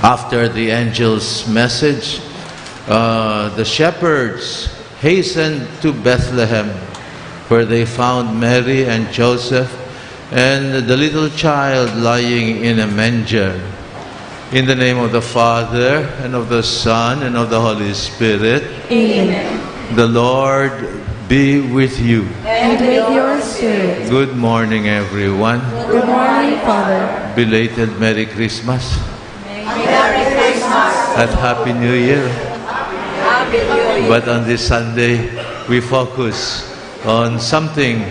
After the angel's message, the shepherds hastened to Bethlehem, where they found Mary and Joseph and the little child lying in a manger. In the name of the Father, and of the Son, and of the Holy Spirit. Amen. The Lord be with you. And with your spirit. Good morning, everyone. Good morning, Father. Belated Merry Christmas. Merry Christmas. And Happy New Year. Happy New Year. But on this Sunday, we focus on something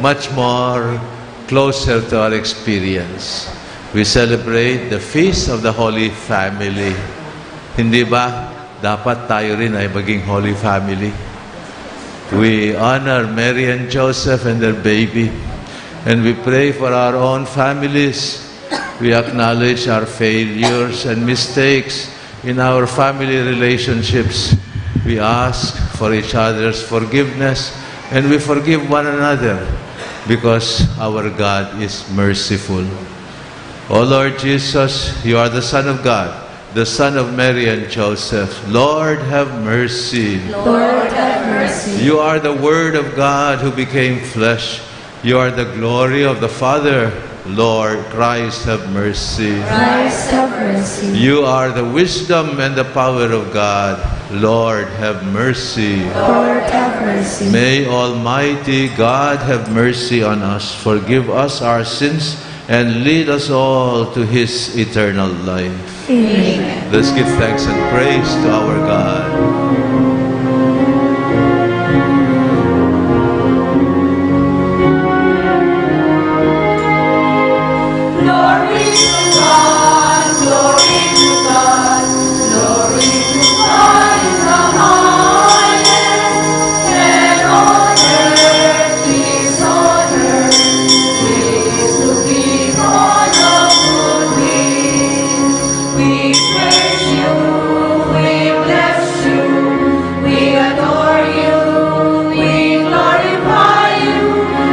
much more closer to our experience. We celebrate the Feast of the Holy Family. Hindi ba dapat tayo rin ay maging Holy Family? We honor Mary and Joseph and their baby, and we pray for our own families. We acknowledge our failures and mistakes in our family relationships. We ask for each other's forgiveness, and we forgive one another because our God is merciful. O Lord Jesus, you are the Son of God, the Son of Mary and Joseph. Lord, have mercy. Lord, have mercy. You are the Word of God who became flesh. You are the glory of the Father. Lord, Christ, have mercy. Christ, have mercy. You are the wisdom and the power of God. Lord, have mercy. Lord, have mercy. May Almighty God have mercy on us, forgive us our sins, and lead us all to His eternal life. Amen. Let's give thanks and praise to our God. Glory to God, glory to God, glory to God in the highest, and on earth His honor, peace to people of good will. We praise you, we bless you, we adore you, we glorify you,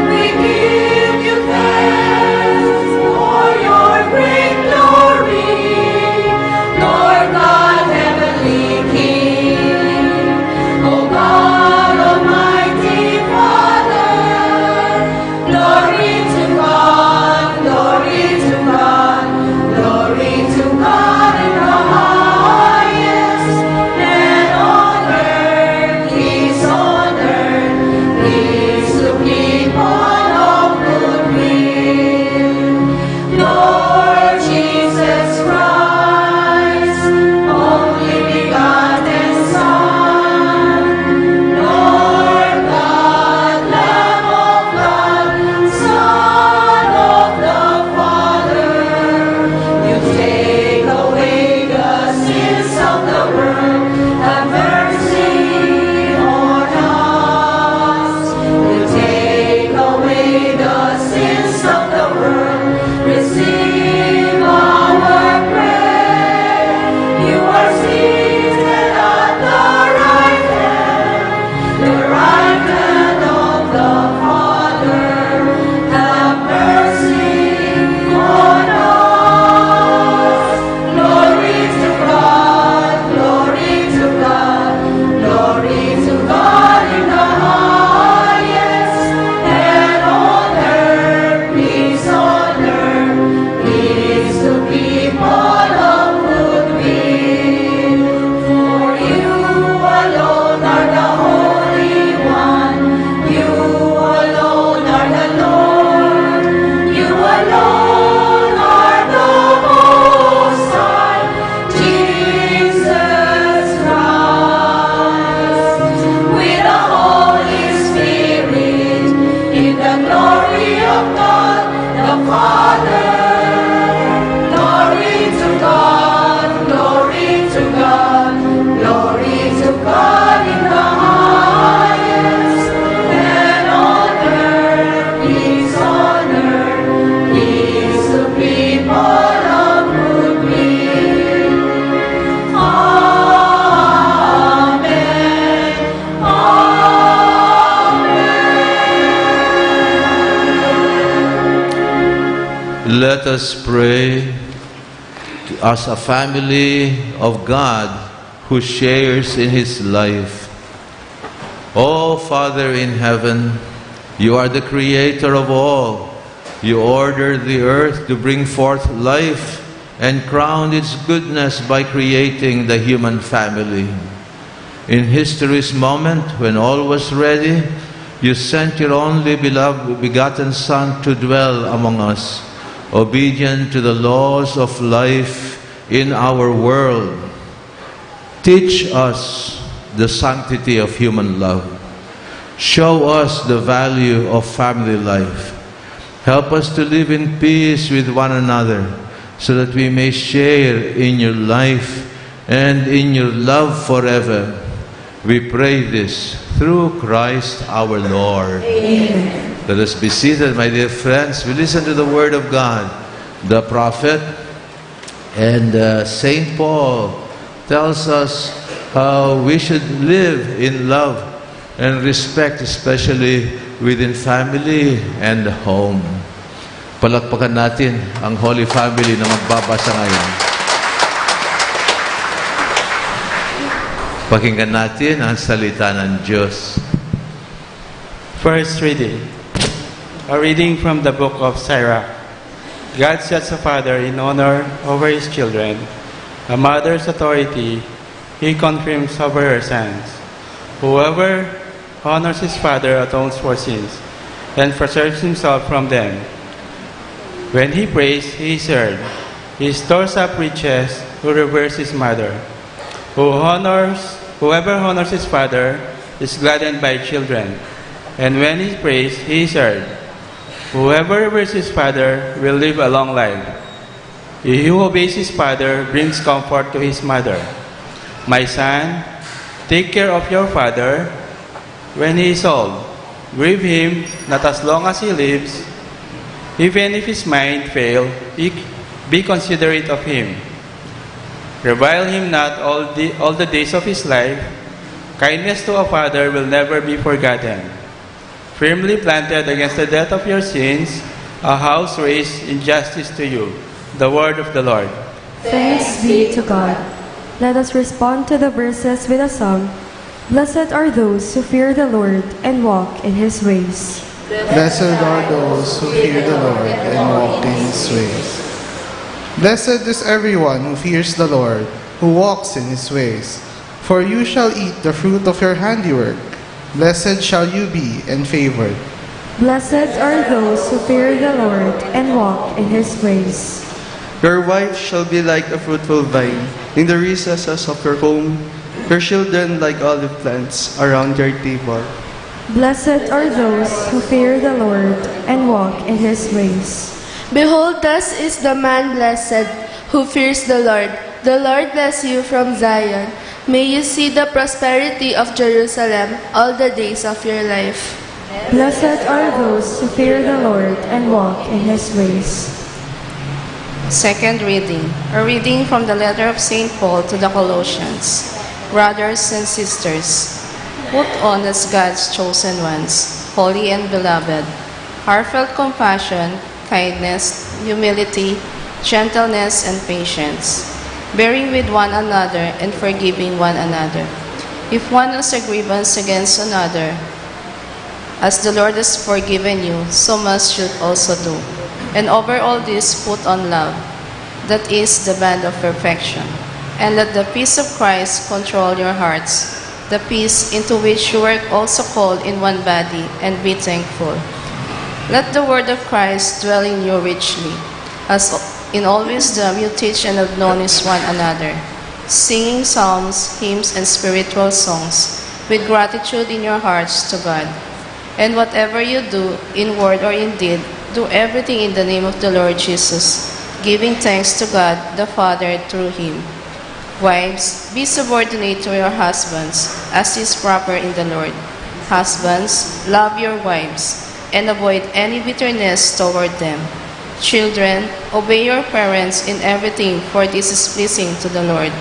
we give you thanks for your great glory, Lord God, heavenly King. O God, Almighty Father, glory to God, glory to God, glory to God in the highest, and on earth His honor, peace to people of good will. Lord Jesus Christ, only begotten Son, Lord God, Lamb of God, Son of the Father, you take away the sins of the world, have mercy on us. You take away the sins of the world, receive our prayer. You are seated at the right hand of the Father. Have mercy on us. Glory to God, glory to God, glory to God in the highest, and on earth His honor, peace to people of good will. For you alone are the Holy One, you alone are the Lord, you alone are the Most High, Jesus Christ. With the Holy Spirit, in the glory of God the Father. Glory to God, glory to God, glory to God in the highest, and on earth His honor, peace to people of good will. Amen. Amen. Let us pray. as a family of God who shares in His life. O Father in heaven, You are the creator of all. You ordered the earth to bring forth life and crowned its goodness by creating the human family. In history's moment, when all was ready, You sent Your only begotten Son to dwell among us, obedient to the laws of life in our world. Teach us the sanctity of human love. Show us the value of family life. Help us to live in peace with one another, so that we may share in Your life and in Your love forever. We pray this through Christ our Lord. Amen. Let us be seated, my dear friends. We listen to the Word of God. The prophet and Saint Paul tells us how we should live in love and respect, especially within family and home. Palakpakan natin ang Holy Family na magbabasa ngayon. Pakinggan natin ang salita ng Diyos. First reading. A reading from the book of Sirach. God sets a father in honor over his children. A mother's authority He confirms over her sons. Whoever honors his father atones for sins and preserves himself from them. When he prays, he is heard. He stores up riches who reveres his mother. Whoever honors his father is gladdened by children. And when he prays, he is heard. Whoever reveres his father will live a long life. He who obeys his father brings comfort to his mother. My son, take care of your father when he is old. Grieve him not as long as he lives. Even if his mind fail, be considerate of him. Revile him not all the days of his life. Kindness to a father will never be forgotten. Firmly planted against the death of your sins, a house raised in justice to you. The word of the Lord. Thanks be to God. Let us respond to the verses with a song. Blessed are those who fear the Lord and walk in His ways. Blessed are those who fear the Lord and walk in His ways. Blessed is everyone who fears the Lord, who walks in His ways. For you shall eat the fruit of your handiwork. Blessed shall you be and favored. Blessed are those who fear the Lord and walk in His ways. Your wife shall be like a fruitful vine in the recesses of your home, your children like olive plants around your table. Blessed are those who fear the Lord and walk in His ways. Behold, thus is the man blessed who fears the Lord. The Lord bless you from Zion. May you see the prosperity of Jerusalem all the days of your life. Blessed are those who fear the Lord and walk in His ways. Second reading. A reading from the letter of St. Paul to the Colossians. Brothers and sisters, put on as God's chosen ones, holy and beloved, heartfelt compassion, kindness, humility, gentleness, and patience, bearing with one another and forgiving one another. If one has a grievance against another, as the Lord has forgiven you, so must you also do. And over all this put on love, that is the band of perfection. And let the peace of Christ control your hearts, the peace into which you were also called in one body, and be thankful. Let the word of Christ dwell in you richly, as in all wisdom you teach and admonish one another, singing psalms, hymns, and spiritual songs, with gratitude in your hearts to God. And whatever you do, in word or in deed, do everything in the name of the Lord Jesus, giving thanks to God the Father through Him. Wives, be subordinate to your husbands, as is proper in the Lord. Husbands, love your wives, and avoid any bitterness toward them. Children, obey your parents in everything, for this is pleasing to the Lord.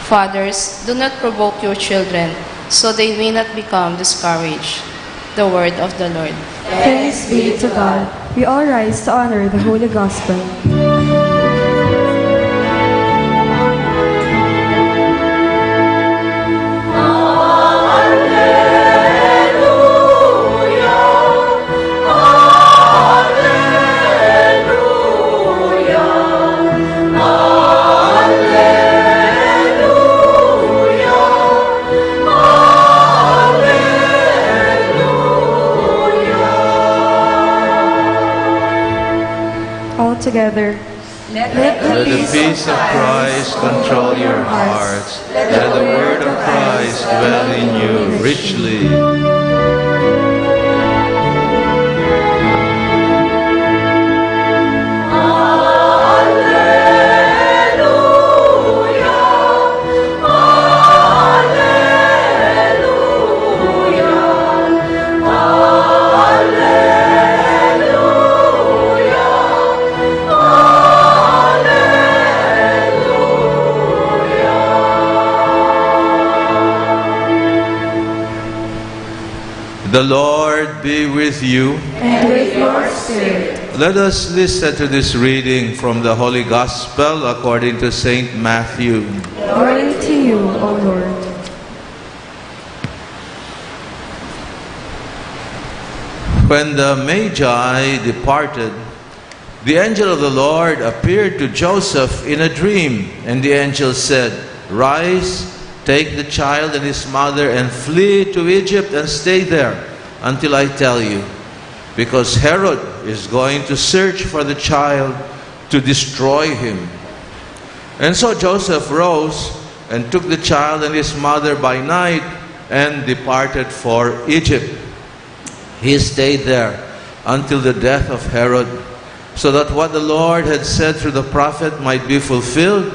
Fathers, do not provoke your children, so they may not become discouraged. The word of the Lord. Thanks be to God. We all rise to honor the Holy Gospel. All together. Let Let the peace of Christ control your hearts. Let the word of Christ dwell in you richly. The Lord be with you. and with your spirit. Let us listen to this reading from the Holy Gospel according to Saint Matthew. Glory to you, O Lord. When the Magi departed, the angel of the Lord appeared to Joseph in a dream, and the angel said, "Rise, take the child and his mother and flee to Egypt and stay there until I tell you, because Herod is going to search for the child to destroy him." And so Joseph rose and took the child and his mother by night and departed for Egypt. He stayed there until the death of Herod, so that what the Lord had said through the prophet might be fulfilled,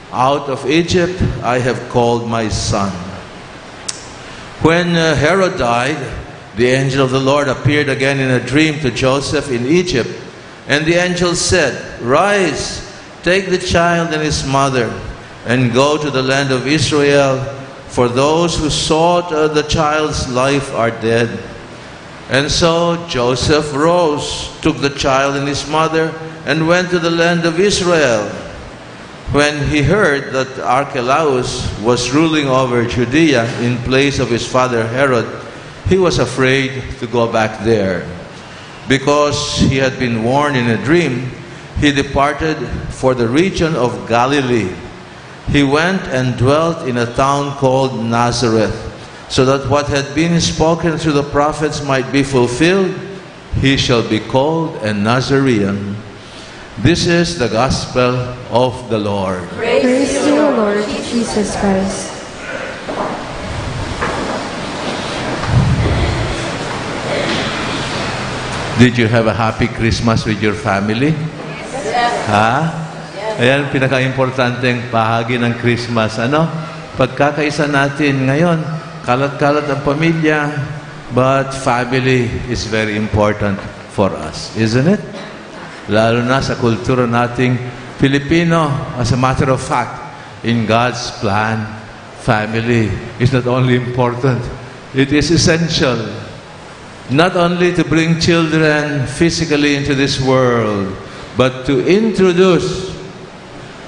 "Out of Egypt I have called my son." When Herod died, the angel of the Lord appeared again in a dream to Joseph in Egypt, and the angel said, "Rise, take the child and his mother, and go to the land of Israel, for those who sought the child's life are dead." And so Joseph rose, took the child and his mother, and went to the land of Israel. When he heard that Archelaus was ruling over Judea in place of his father Herod, he was afraid to go back there. Because he had been warned in a dream, he departed for the region of Galilee. He went and dwelt in a town called Nazareth, so that what had been spoken through the prophets might be fulfilled, "He shall be called a Nazarene." This is the gospel of the Lord. Praise to you, Lord Jesus Christ. Did you have a happy Christmas with your family? Ha? Ayan, pinaka-importanteng bahagi ng Christmas. Ano? Pagkakaisa natin ngayon, kalat-kalat ang pamilya, but family is very important for us, isn't it? Lalo na sa kultura nating Filipino. As a matter of fact, in God's plan, family is not only important, it is essential. Not only to bring children physically into this world, but to introduce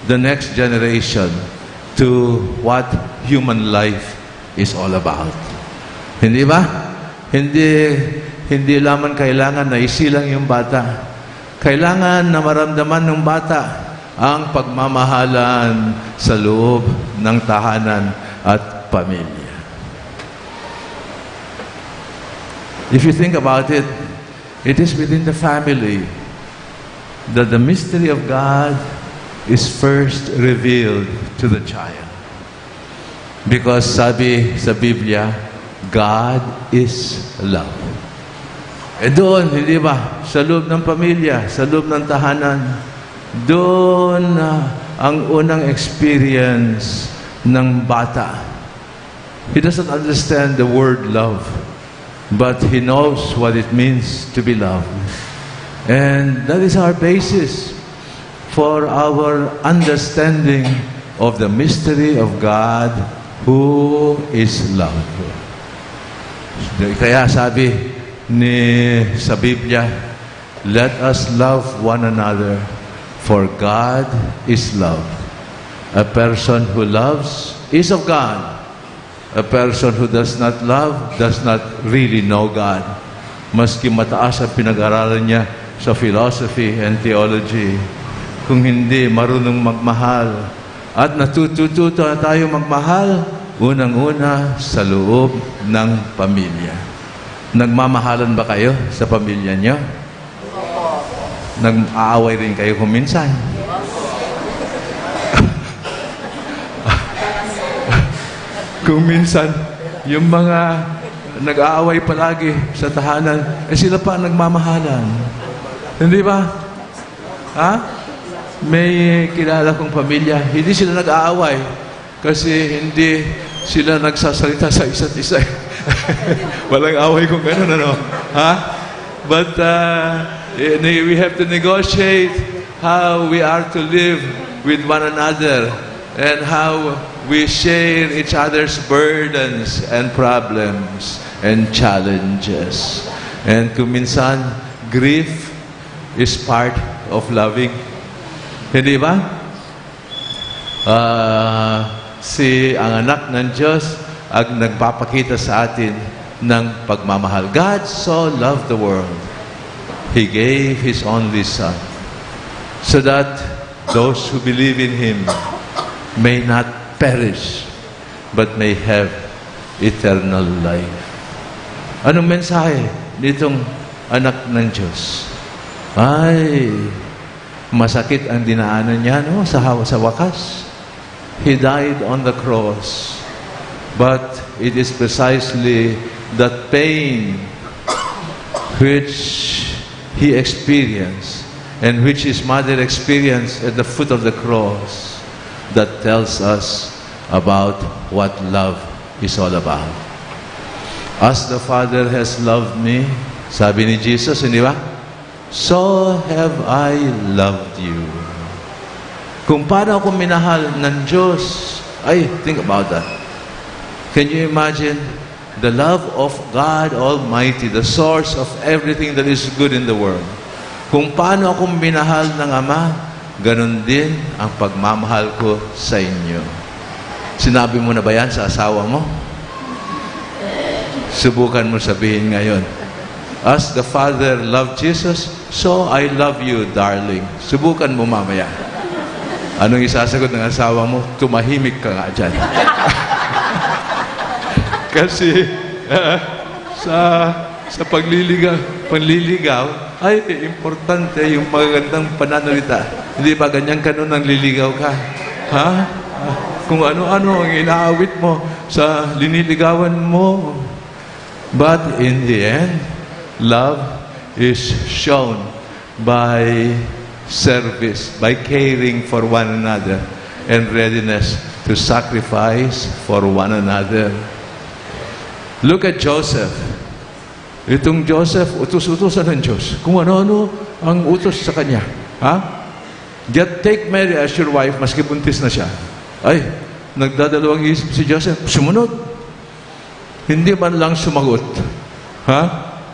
the next generation to what human life is all about. Hindi ba? Hindi lamang kailangan na isilang yung bata. Kailangan na maramdaman ng bata ang pagmamahalan sa loob ng tahanan at pamilya. If you think about it, it is within the family that the mystery of God is first revealed to the child. Because sabi sa Biblia, God is love. Doon, hindi ba? Sa loob ng pamilya, sa loob ng tahanan, doon ang unang experience ng bata. He doesn't understand the word love, but he knows what it means to be loved. And that is our basis for our understanding of the mystery of God who is love. Kaya sabi sa Biblia, let us love one another, for God is love. A person who loves is of God. A person who does not love does not really know God. Maski mataas ang pinag-aralan niya sa philosophy and theology, kung hindi marunong magmahal at natututo tayo magmahal, unang-una sa loob ng pamilya. Nagmamahalan ba kayo sa pamilya niyo? nag-aaway rin kayo kung minsan. Kung minsan, yung mga nag-aaway palagi sa tahanan, sila pa nagmamahalan. Hindi ba? Ha? May kilala kong pamilya, hindi sila nag-aaway kasi hindi sila nagsasalita sa isa't isa. Walang away kung gano'n, ano? Ha? But we have to negotiate how we are to live with one another and how we share each other's burdens and problems and challenges. And kung minsan, grief is part of loving. Hindi ba? Ang anak ng Diyos ang nagpapakita sa atin ng pagmamahal. God so loved the world. He gave His only Son so that those who believe in Him may not perish but may have eternal life. Anong mensahe nitong anak ng Diyos? Ay, masakit ang dinaanan niya, no? Sa wakas. He died on the cross. But it is precisely that pain which He experienced and which His mother experienced at the foot of the cross that tells us about what love is all about. As the Father has loved me, sabi ni Jesus, hindi ba? So have I loved you. Kung paano ako minahal ng Diyos, think about that. Can you imagine the love of God Almighty, the source of everything that is good in the world? Kung paano ako minahal ng Ama, ganun din ang pagmamahal ko sa inyo. Sinabi mo na ba yan sa asawa mo? Subukan mo sabihin ngayon. As the Father loved Jesus, so I love you, darling. Subukan mo mamaya. Anong isasagot ng asawa mo? Tumahimik ka nga dyan. Kasi sa panliligaw, ay importante yung magagandang pananalita. Hindi ba ganyan ka nun ang liligaw ka? Ha? Kung ano-ano ang inaawit mo sa liniligawan mo. But in the end, love is shown by service, by caring for one another, and readiness to sacrifice for one another. Look at Joseph. Itong Joseph, utos-utosan ng Diyos. Kung ano-ano ang utos sa kanya. Ha? Just take Mary as your wife, maski buntis na siya. Ay, nagdadalawang isip si Joseph, sumunod. Hindi man lang sumagot. Ha?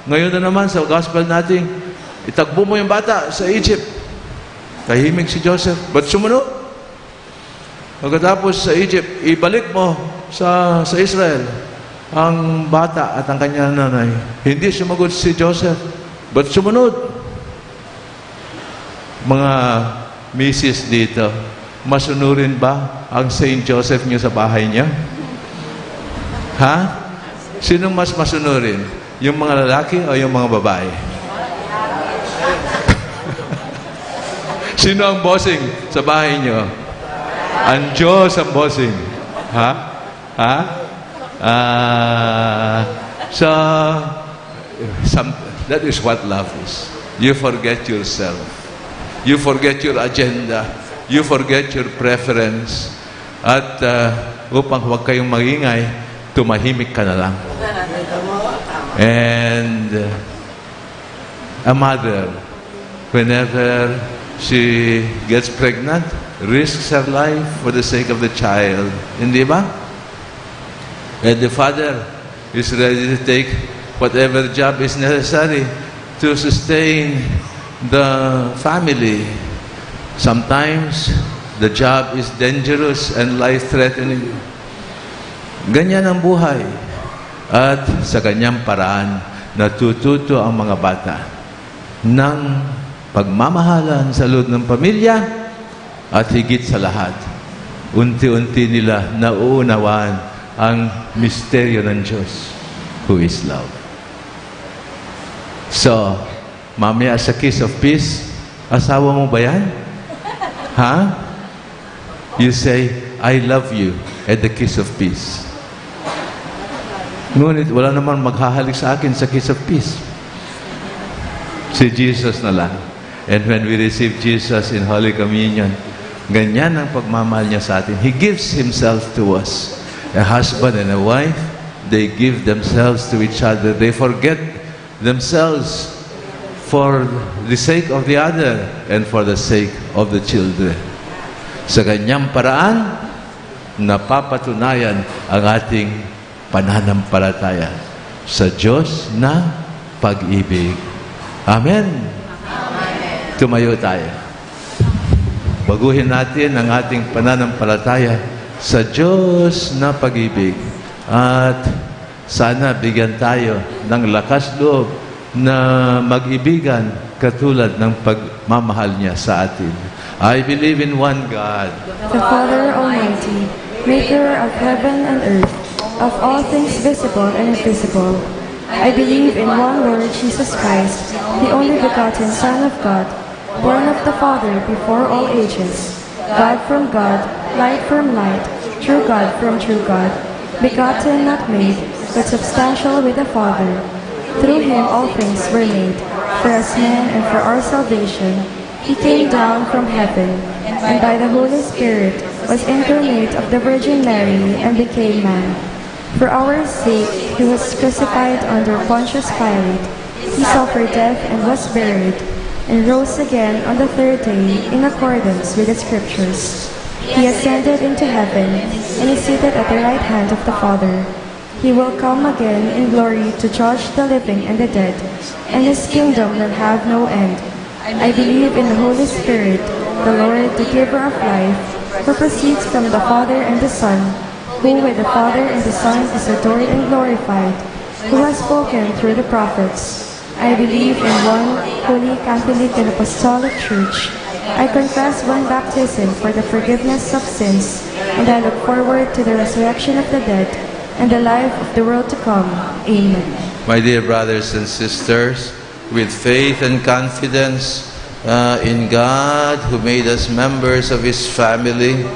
Ngayon na naman sa gospel natin, itagbo mo yung bata sa Egypt. Tahimik si Joseph, ba't sumunod? Pagkatapos sa Egypt, ibalik mo sa Israel ang bata at ang kanyang nanay. Hindi sumagot si Joseph, ba't sumunod? Mga misis dito, masunurin ba ang Saint Joseph niyo sa bahay niya? Ha? Sinong mas masunurin? Yung mga lalaki o yung mga babae? Sino ang bossing sa bahay niyo? Ang Diyos ang bossing. Ha? Ha? That is what love is. You forget yourself. You forget your agenda. You forget your preference. At upang huwag kayong magingay, tumahimik ka na lang. And a mother, whenever she gets pregnant, risks her life for the sake of the child. Hindi ba? And the father is ready to take whatever job is necessary to sustain the family. Sometimes, the job is dangerous and life-threatening. Ganyan ang buhay. At sa ganyang paraan, natututo ang mga bata ng pagmamahalan sa loob ng pamilya at higit sa lahat, unti-unti nila nauunawaan ang misteryo ng Diyos, who is love. So, mamaya sa Kiss of Peace, Asawa mo ba yan? Ha? You say, I love you, at the kiss of peace. Ngunit wala naman maghahalik sa akin sa kiss of peace. Si Jesus na lang. And when we receive Jesus in Holy Communion, ganyan ang pagmamahal niya sa atin. He gives Himself to us. A husband and a wife, they give themselves to each other. They forget themselves for the sake of the other and for the sake of the children. Sa ganyang paraan, napapatunayan ang ating pananampalataya sa Diyos na pag-ibig. Amen. Tumayo tayo. Baguhin natin ang ating pananampalataya sa Diyos na pag-ibig. At sana bigyan tayo ng lakas loob na mag-ibigan katulad ng pagmamahal niya sa atin. I believe in one God, the Father Almighty, maker of heaven and earth, of all things visible and invisible. I believe in one Lord Jesus Christ, the only begotten Son of God, born of the Father before all ages, God from God, light from light, true God from true God, begotten, not made, but substantial with the Father. Through Him all things were made. For us men and for our salvation, He came down from heaven, and by the Holy Spirit was incarnate of the Virgin Mary and became man. For our sake He was crucified under Pontius Pilate. He suffered death and was buried, and rose again on the third day in accordance with the Scriptures. He ascended into heaven, and is seated at the right hand of the Father. He will come again in glory to judge the living and the dead, and His kingdom will have no end. I believe in the Holy Spirit, the Lord, the giver of life, who proceeds from the Father and the Son, who with the Father and the Son is adored and glorified, who has spoken through the prophets. I believe in one holy Catholic and Apostolic Church. I confess one baptism for the forgiveness of sins, and I look forward to the resurrection of the dead and the life of the world to come. Amen. my dear brothers and sisters, with faith and confidence in God who made us members of His family,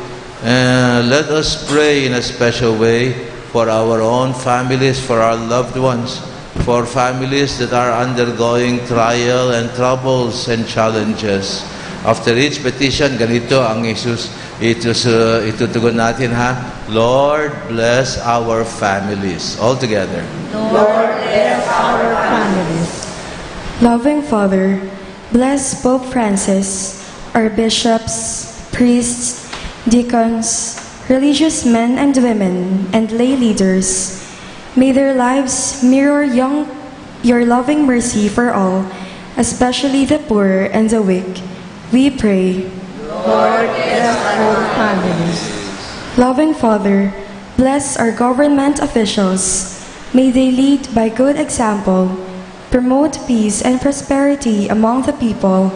let us pray in a special way for our own families, for our loved ones, for families that are undergoing trial and troubles and challenges. After each petition, ganito ang itutugon natin, ha? Lord, bless our families. All together. Lord, bless our families. Loving Father, bless Pope Francis, our bishops, priests, deacons, religious men and women, and lay leaders. May their lives mirror your loving mercy for all, especially the poor and the weak. We pray. Lord, bless our families. Loving Father, bless our government officials. May they lead by good example, promote peace and prosperity among the people,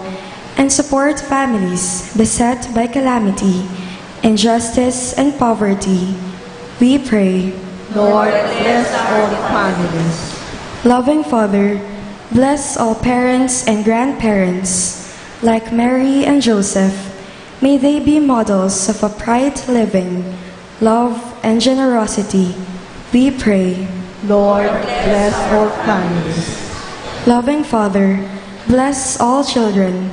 and support families beset by calamity, injustice, and poverty. We pray. Lord, bless our families. Loving Father, bless all parents and grandparents. Like Mary and Joseph, may they be models of upright living, love, and generosity. We pray. Lord, bless our families. Loving Father, bless all children.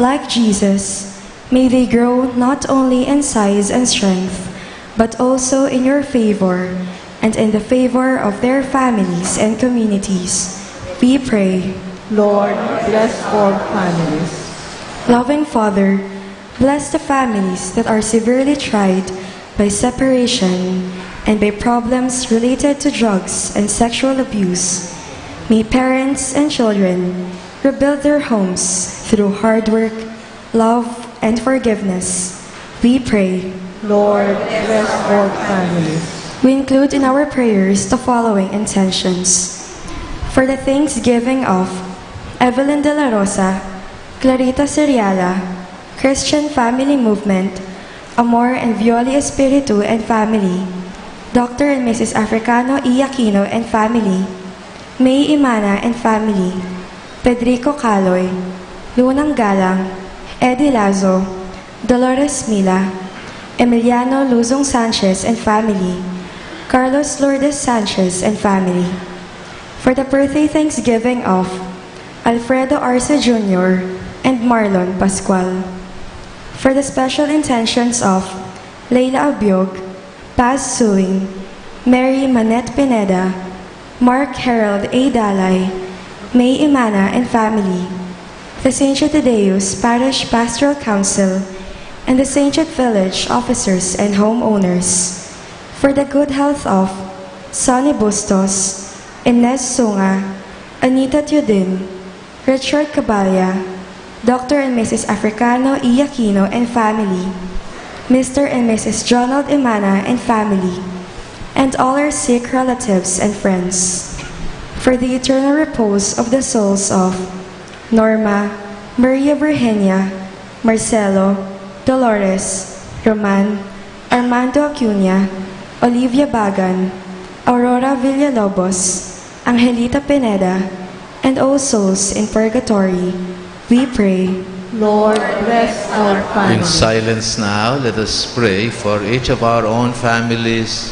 Like Jesus, may they grow not only in size and strength, but also in your favor and in the favor of their families and communities. We pray. Lord, bless our families. Loving Father, bless the families that are severely tried by separation and by problems related to drugs and sexual abuse. May parents and children rebuild their homes through hard work, love, and forgiveness. We pray. Lord, bless our families. We include in our prayers the following intentions. For the thanksgiving of Evelyn de la Rosa, Clarita Seriala, Christian Family Movement, Amor and Violi Espiritu and family, Dr. and Mrs. Africano E. Aquino and family, May Imana and family, Pedrico Caloy, Lunang Galang, Eddie Lazo, Dolores Mila, Emiliano Luzong Sanchez and family, Carlos Lourdes Sanchez and family. For the birthday Thanksgiving of Alfredo Arce Jr. and Marlon Pascual. For the special intentions of Leila Abiog, Paz Suing, Mary Manette Pineda, Mark Harold A. Dalay, May Imana and family, the St. Jude Thaddeus Parish Pastoral Council, and the St. Jude Village officers and homeowners. For the good health of Sonny Bustos, Inez Sunga, Anita Teodin, Richard Caballa, Dr. and Mrs. Africano E. Aquino and family, Mr. and Mrs. Jonald Imana and family, and all our sick relatives and friends. For the eternal repose of the souls of Norma, Maria Virginia, Marcelo, Dolores, Roman, Armando Acuña, Olivia Bagan, Aurora Villalobos, Angelita Pineda, and all souls in purgatory, we pray. Lord, bless our In family. silence now, let us pray for each of our own families.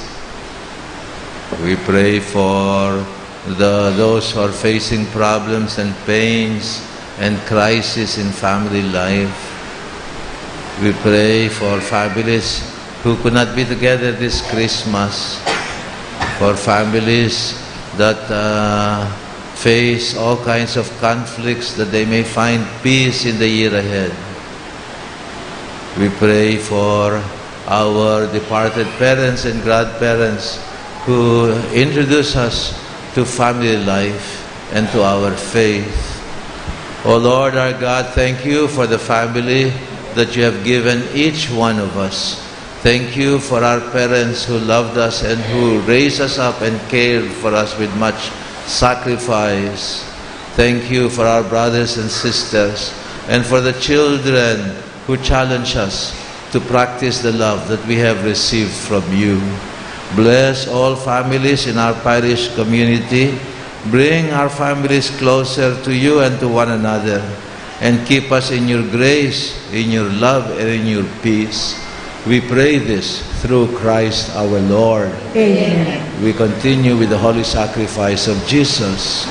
We pray for those who are facing problems and pains and crisis in family life. We pray for families who could not be together this Christmas, for families that face all kinds of conflicts, that they may find peace in the year ahead. We pray for our departed parents and grandparents who introduce us to family life and to our faith. O Lord our God, thank you for the family that you have given each one of us. Thank you for our parents who loved us and who raised us up and cared for us with much sacrifice. Thank you for our brothers and sisters and for the children who challenge us to practice the love that we have received from you. Bless all families in our parish community. Bring our families closer to you and to one another, and keep us in your grace, in your love, and in your peace. We pray this through Christ our Lord. Amen. We continue with the holy sacrifice of Jesus.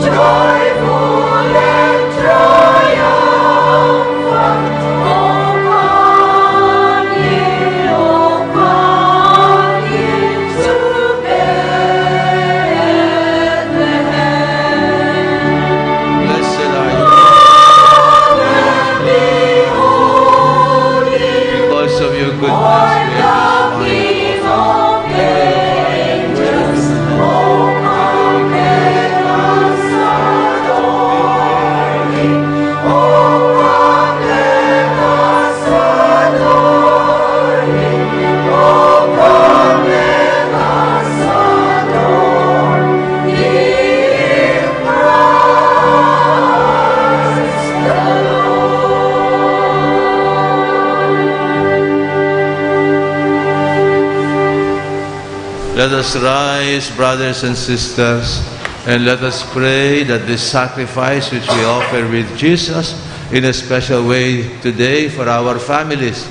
Joyful and triumphant. goodness, King of angels, oh, come let us adore Him. Oh, come let us adore Him. Oh, come let us adore Him, Christ the Let us rise, brothers and sisters, and let us pray that this sacrifice which we offer with Jesus in a special way today for our families,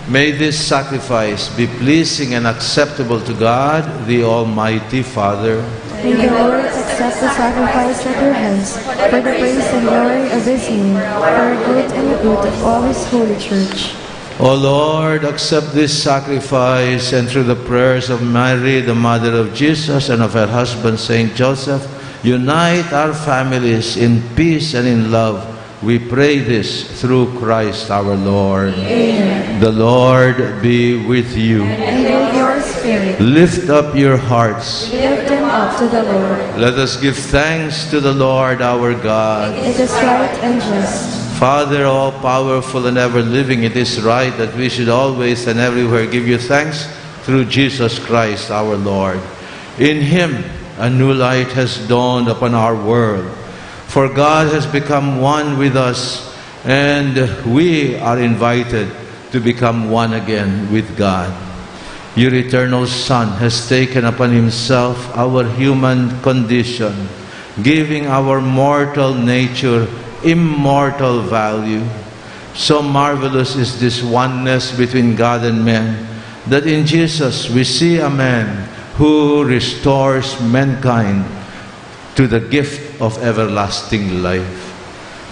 may this sacrifice be pleasing and acceptable to God, the Almighty Father. May the Lord accept the sacrifice at your hands for the praise and glory of His name, for the good and the good of all His holy church. O Lord, accept this sacrifice, and through the prayers of Mary, the mother of Jesus, and of her husband, Saint Joseph, unite our families in peace and in love. We pray this through Christ our Lord. Amen. The Lord be with you. And with your spirit, Lift up your hearts. lift them up to the Lord. Let us give thanks to the Lord our God. It is right and just. Father, all-powerful and ever-living, it is right that we should always and everywhere give you thanks through Jesus Christ our Lord. In Him, a new light has dawned upon our world. For God has become one with us, and we are invited to become one again with God. Your eternal Son has taken upon Himself our human condition, giving our mortal nature immortal value. So marvelous is this oneness between God and man, that in Jesus we see a man who restores mankind to the gift of everlasting life.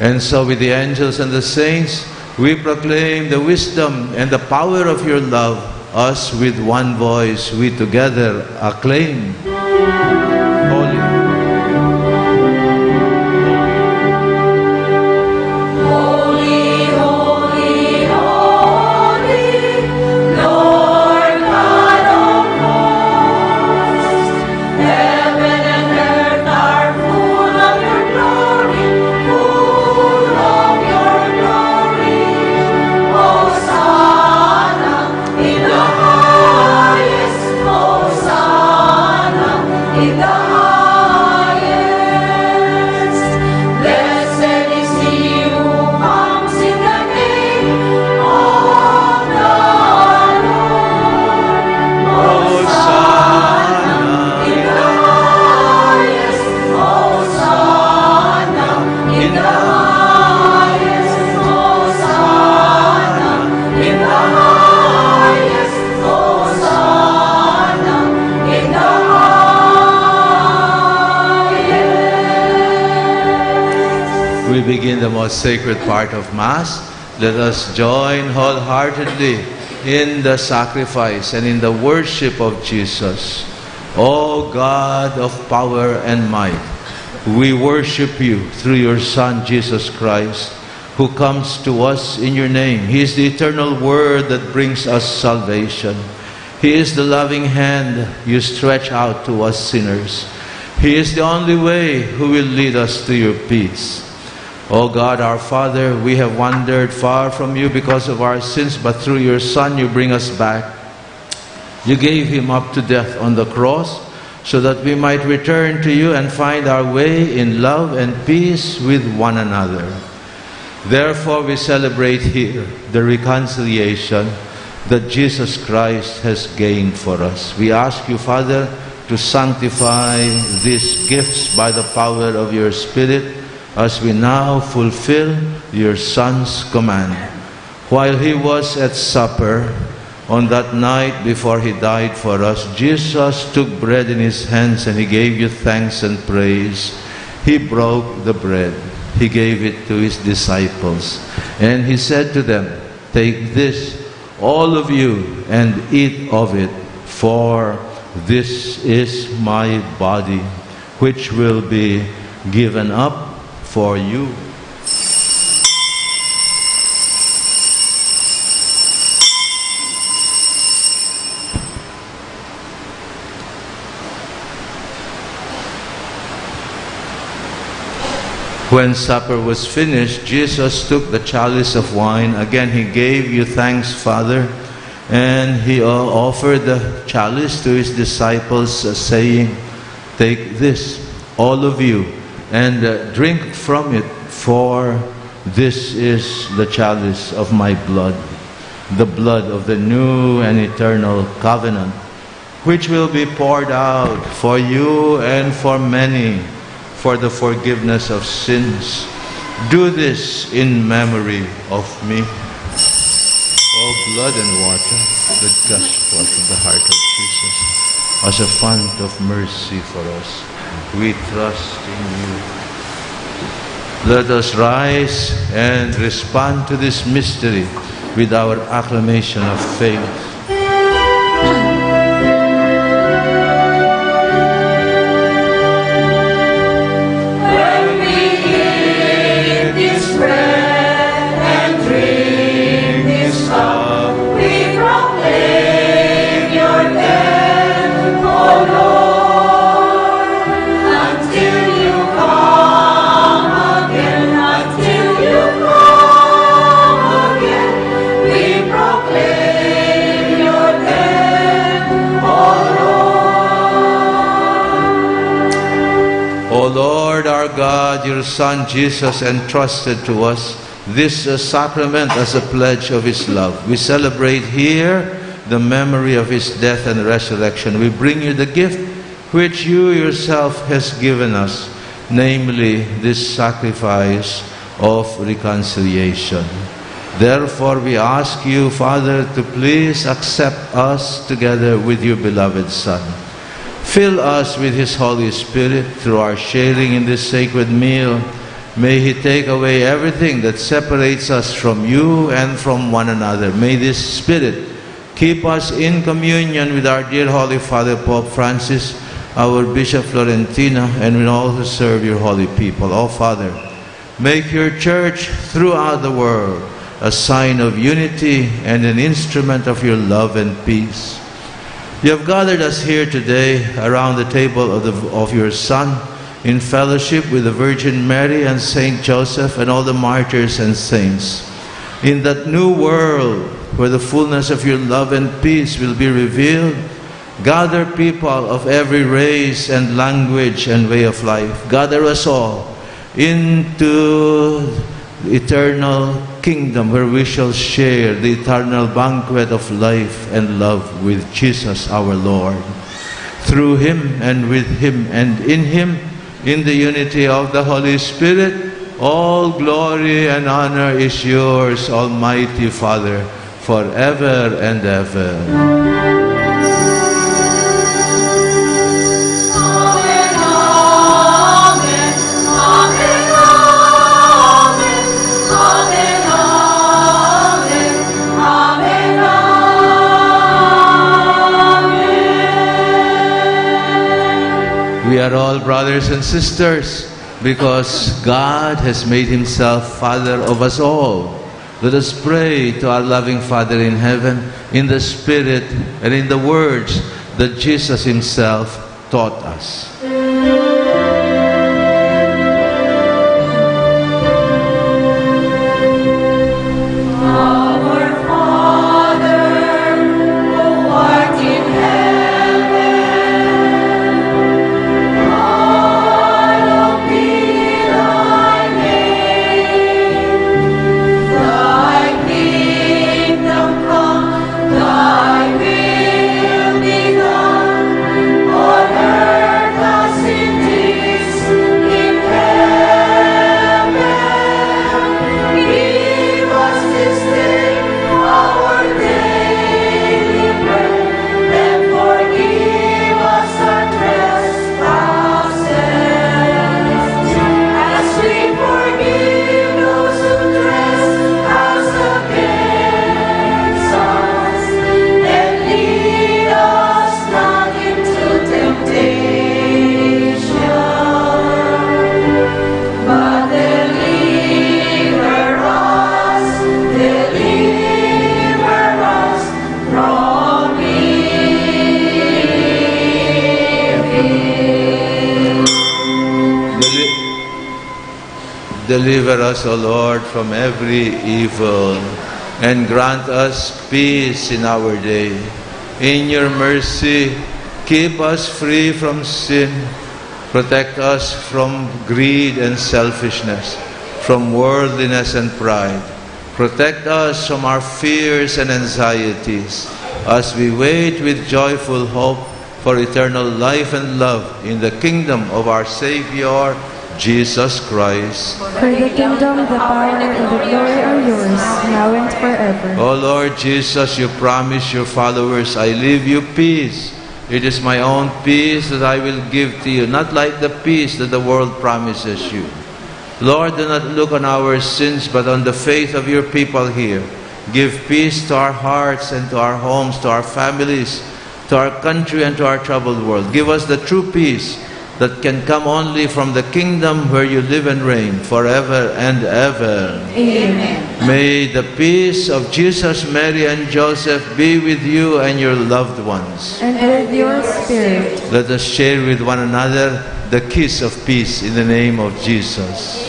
And so with the angels and the saints, we proclaim the wisdom and the power of your love. Us with one voice, we together acclaim. Holy. Holy, holy, holy, Lord God of hosts. Heaven and earth are full of your glory, full of your glory. Hosanna in the highest, Hosanna in the highest. Blessed is he who comes in the name of the Lord. Hosanna in the highest, Hosanna in the highest, Hosanna in the highest, Hosanna in the highest. We begin the most sacred part of Mass. Let us join wholeheartedly in the sacrifice and in the worship of Jesus. O God of power and might, we worship you through your Son, Jesus Christ, who comes to us in your name. He is the eternal Word that brings us salvation. He is the loving hand you stretch out to us sinners. He is the only way who will lead us to your peace. O God, our Father, we have wandered far from you because of our sins, but through your Son you bring us back. You gave him up to death on the cross so that we might return to you and find our way in love and peace with one another. Therefore, we celebrate here the reconciliation that Jesus Christ has gained for us. We ask you, Father, to sanctify these gifts by the power of your Spirit as we now fulfill your Son's command. While he was at supper, on that night before he died for us, Jesus took bread in his hands and he gave you thanks and praise. He broke the bread. He gave it to his disciples. And he said to them, "Take this, all of you, and eat of it, for this is my body, which will be given up for you." When supper was finished, Jesus took the chalice of wine. Again he gave you thanks, Father, and he offered the chalice to his disciples, saying, "Take this, all of you, and drink from it, for this is the chalice of my blood, the blood of the new and eternal covenant, which will be poured out for you and for many for the forgiveness of sins. Do this in memory of me." O blood and water that gush forth from the heart of Jesus as a fount of mercy for us, we trust in you. Let us rise and respond to this mystery with our acclamation of faith. O Lord our God, your Son Jesus entrusted to us this sacrament as a pledge of his love. We celebrate here the memory of his death and resurrection. We bring you the gift which you yourself has given us, namely this sacrifice of reconciliation. Therefore we ask you, Father, to please accept us together with your beloved Son. Fill us with his Holy Spirit through our sharing in this sacred meal. May he take away everything that separates us from you and from one another. May this Spirit keep us in communion with our dear Holy Father Pope Francis, our Bishop Florentina, and with all who serve your holy people. O Father, make your church throughout the world a sign of unity and an instrument of your love and peace. You have gathered us here today around the table of your Son in fellowship with the Virgin Mary and Saint Joseph and all the martyrs and saints. In that new world where the fullness of your love and peace will be revealed, gather people of every race and language and way of life. Gather us all into the eternal kingdom where we shall share the eternal banquet of life and love with Jesus our Lord. Through him and with him and in him, in the unity of the Holy Spirit, all glory and honor is yours, Almighty Father, forever and ever. We are all brothers and sisters because God has made himself Father of us all. Let us pray to our loving Father in heaven in the Spirit and in the words that Jesus himself taught us. Thy will be done on earth as deliver us, O Lord, from every evil, and grant us peace in our day. In your mercy, keep us free from sin. Protect us from greed and selfishness, from worldliness and pride. Protect us from our fears and anxieties as we wait with joyful hope for eternal life and love in the kingdom of our Savior, Jesus Christ. For the kingdom, the power, and the glory are yours, now and forever. O Lord Jesus, you promise your followers, I leave you peace. It is my own peace that I will give to you, not like the peace that the world promises you. Lord, do not look on our sins, but on the faith of your people here. Give peace to our hearts and to our homes, to our families, to our country and to our troubled world. Give us the true peace that can come only from the kingdom where you live and reign forever and ever. Amen. May the peace of Jesus, Mary, and Joseph be with you and your loved ones. And with your spirit. Let us share with one another the kiss of peace in the name of Jesus.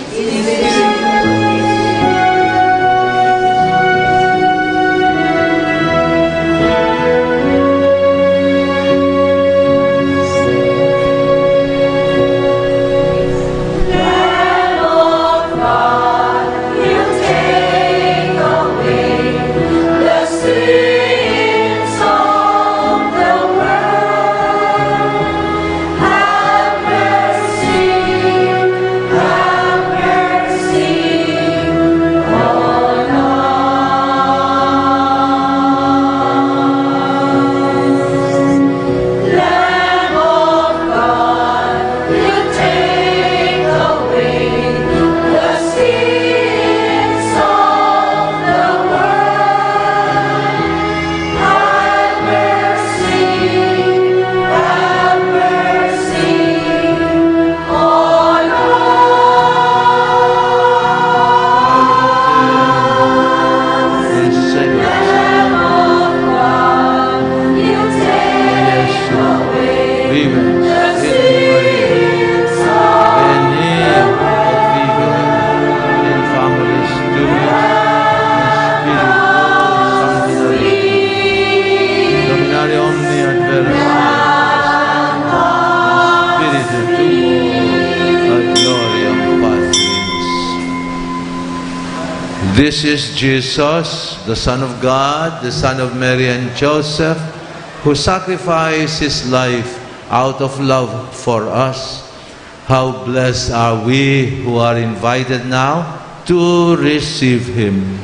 This is Jesus, the Son of God, the Son of Mary and Joseph, who sacrificed his life out of love for us. How blessed are we who are invited now to receive him.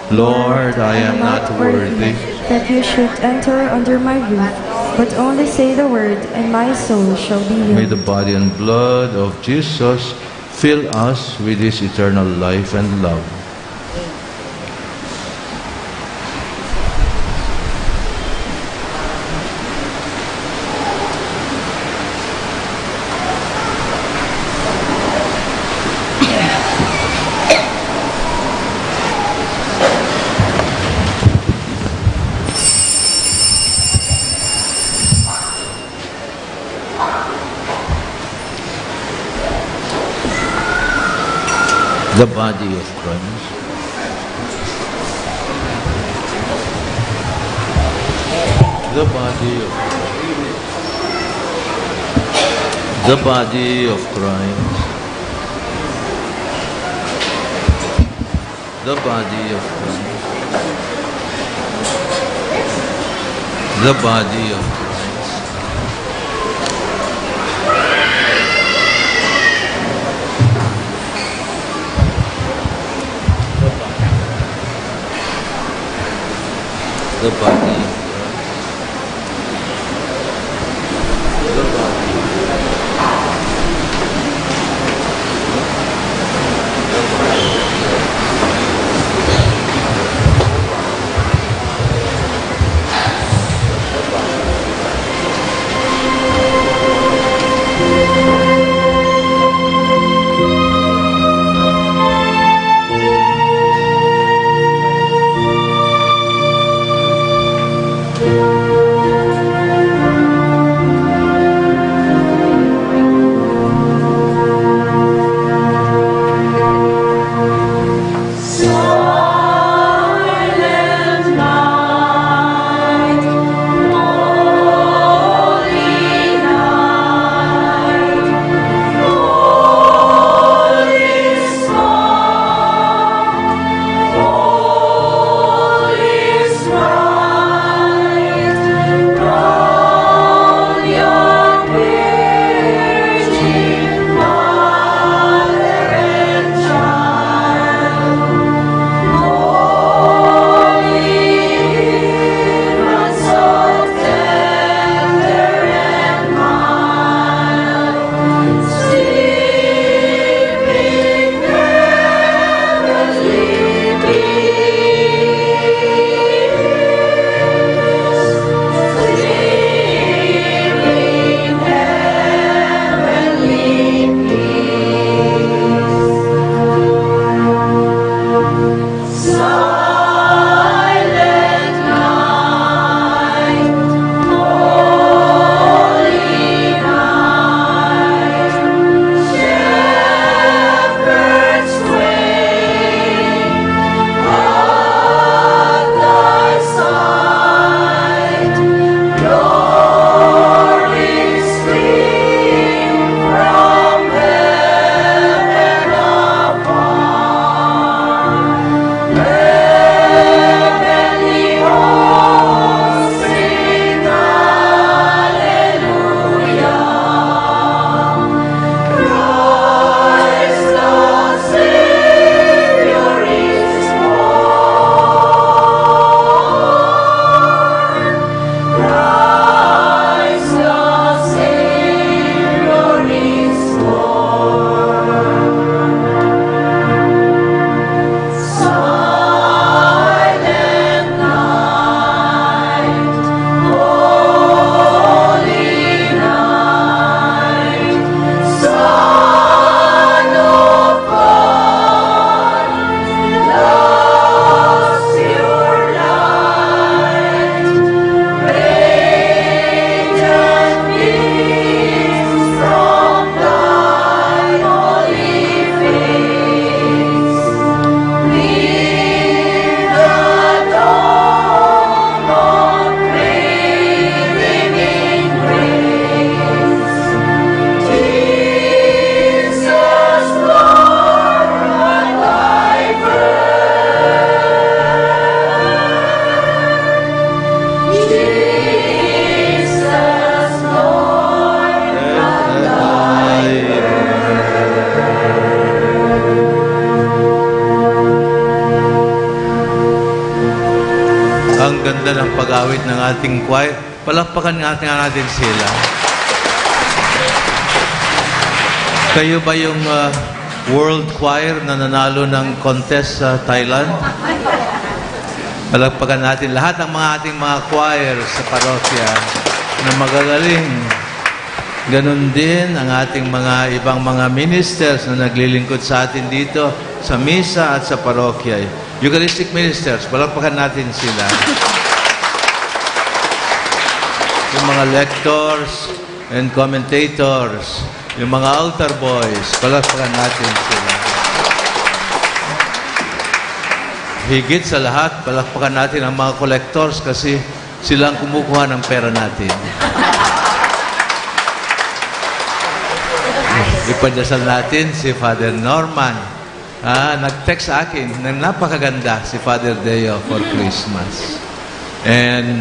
Lord, I am not worthy that you should enter under my roof, but only say the word, and my soul shall be healed. May the body and blood of Jesus fill us with his eternal life and love. The body of Christ. The body of Christ. The body of Christ. The body of Christ. The body of Christ. The body of Christ. The body. ganda ng pag-awit ng ating choir. Palakpakan nga natin sila. Kayo ba yung world choir na nanalo ng contest sa Thailand? Palakpakan natin lahat ng ating mga choir sa parokya na magagaling. Ganon din ang ating mga ibang mga ministers na naglilingkod sa atin dito sa misa at sa parokya. Eucharistic ministers, palakpakan natin sila. Yung mga lectors and commentators, yung mga altar boys, palakpakan natin sila. Higit sa lahat, palakpakan natin ang mga collectors kasi silang kumukuha ng pera natin. Ipadasal natin si Father Norman. Nag-text sa akin na napakaganda si Father Deo for Christmas. And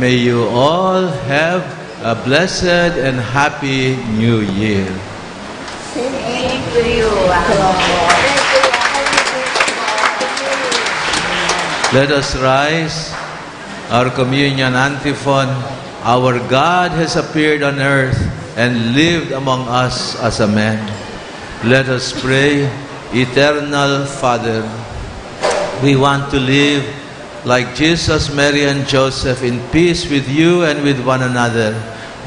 may you all have a blessed and happy New Year. Same to you. Let us rise. Our communion antiphon. Our God has appeared on earth and lived among us as a man. Let us pray. Eternal Father, we want to live like Jesus, Mary, and Joseph in peace with you and with one another.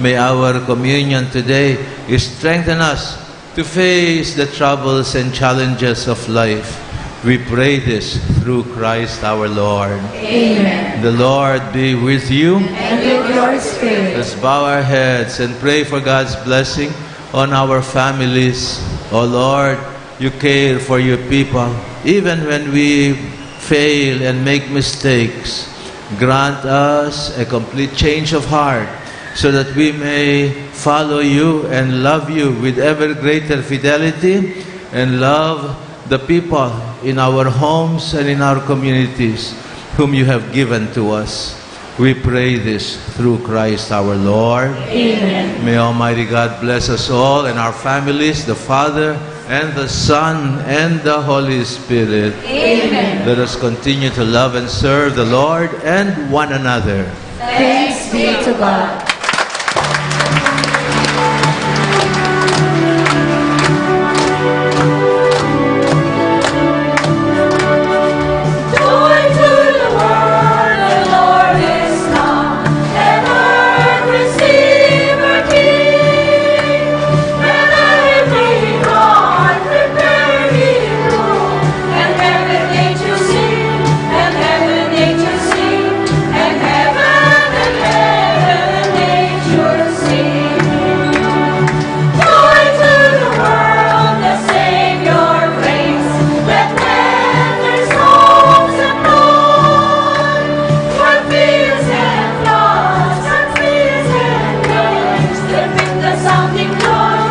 May our communion today strengthen us to face the troubles and challenges of life. We pray this through Christ our Lord. Amen. The Lord be with you. And with your spirit. Let's bow our heads and pray for God's blessing on our families. O Lord, you care for your people. Even when we fail and make mistakes, grant us a complete change of heart so that we may follow you and love you with ever greater fidelity and love the people in our homes and in our communities whom you have given to us. We pray this through Christ our Lord. Amen. May Almighty God bless us all and our families, the Father and the Son and the Holy Spirit. Amen. Let us continue to love and serve the Lord and one another. Thanks be to God. Joy to the world, the Lord is come, and earth receive her King. Let every heart prepare Him room, and heaven nature sing, and heaven nature sing, and heaven nature sing. Joy to the world, the Savior reigns. Let wonders, homes abroad, for fields and floods, and fields and plains. Repeat the sounding Lord,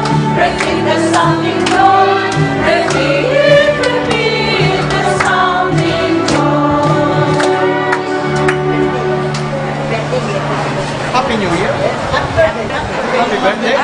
repeat the sounding Lord, repeat the sounding Lord. Happy New Year. Happy birthday. Happy birthday.